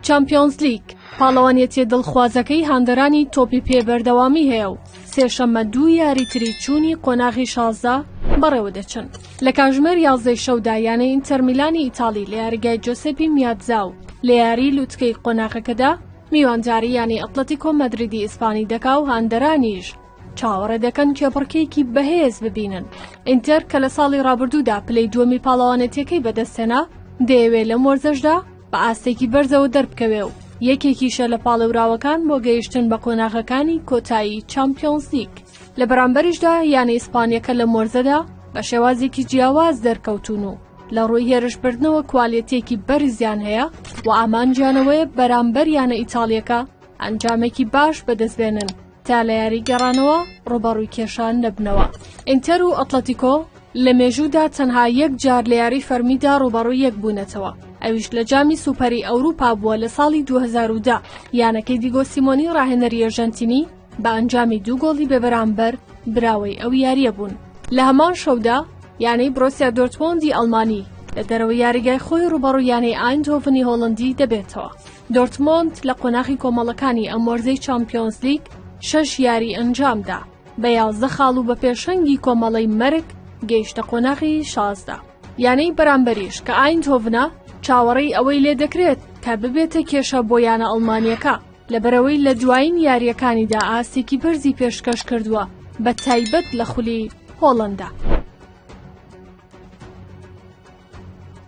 چامپیۆنز لیگ پاڵەوانیەتی دڵخوازەکەی هاندەرانی تۆپی پێبەردەوامی هەیە و سێشەممە 2 یاری تری چوونی قۆناغی 16 بەڕێوە دەچن. لە کاتژمێر 11 شەودا یانەی ئینتەر میلانی ئیتاڵی لە یاریگای جۆسێپی میاتزا و لە یاری لووتکەی قۆناغەکەدا میوانداری یانی ئەتلەتیکۆ مەدریدی ئیسپانی دەکا و هاندەرانیش چاوەڕێ دەکەن کێبڕکەیەکی بەهێز ببینن. ئینتەر کە لە ساڵی ڕابردوودا پلەی دووەمی پاڵەوانێتیەکەی بەدەستێنا دەیەوێت لەم وەرزەشدا بە ئاستێکی بەرزەوە دەربکەوێ و یەکێکیشە لە پاڵێوراوەکان بۆ گەیشتن بە قۆناغەکانی کۆتایی چامپیۆنز لیگ. لە بەرامبەریشدا یانە ئیسپانیەکە لە مۆرزەدا بە شێوازێکی جیاواز دەرکەوتون و لە ڕووی هێرشبردنەوە کوالیتێکی بەرزیان هەیە و ئامانجیانەوەیە بەرامبەر یانە ئیتاڵیەکە ئەنجامێکی باش بەدەستبێنن تا لە یاری گەڕانەوە ڕوبەڕووی کێشان نەبنەوە. ئینتەر و ئەتلەتیکۆ لە مێژوودا تەنها یەک جار لە یاری فەرمیدا ڕوبەڕووی یەک بوونەتەوە، ئەویش لە جامی سوپەری ئەوروپا بووە لە ساڵی 2010 یانەکەی دیگۆ سیمۆنی ڕاهێنەری ئەرژەنتینی بە ئەنجامی 2 گۆڵی بەبەرامبەر براوەی ئەو یاریە بوون. لە هەمان شەودا یانەی برۆسیا دۆرتمۆندی ئەڵمانی لە دەرەوەی یاریگای خۆی ڕوبەڕووی یانەی ئایندهۆڤنی هۆڵندی دەبێتەوە. دۆرتمۆند لە قۆناغی کۆمەڵەکانی ئەم وەرزەی چامپیۆنز لیگ 6 یاری ئەنجامدا بە 11 خاڵ و بە پێشەنگی کۆمەڵەی مەرگ گەیشتە قۆناغی 16. یانەی بەرامبەریش کە ئایندهۆڤنە چاوەڕێی ئەوەی لێ دەکرێت کە ببێتە کێشە بۆ یانە ئەڵمانیەکە لەبەرەوەی لە دوایین یاریەکانیدا ئاستێکی بەرزی پێشکەش کردووە بە تایبەت لە خولی هۆڵەندا.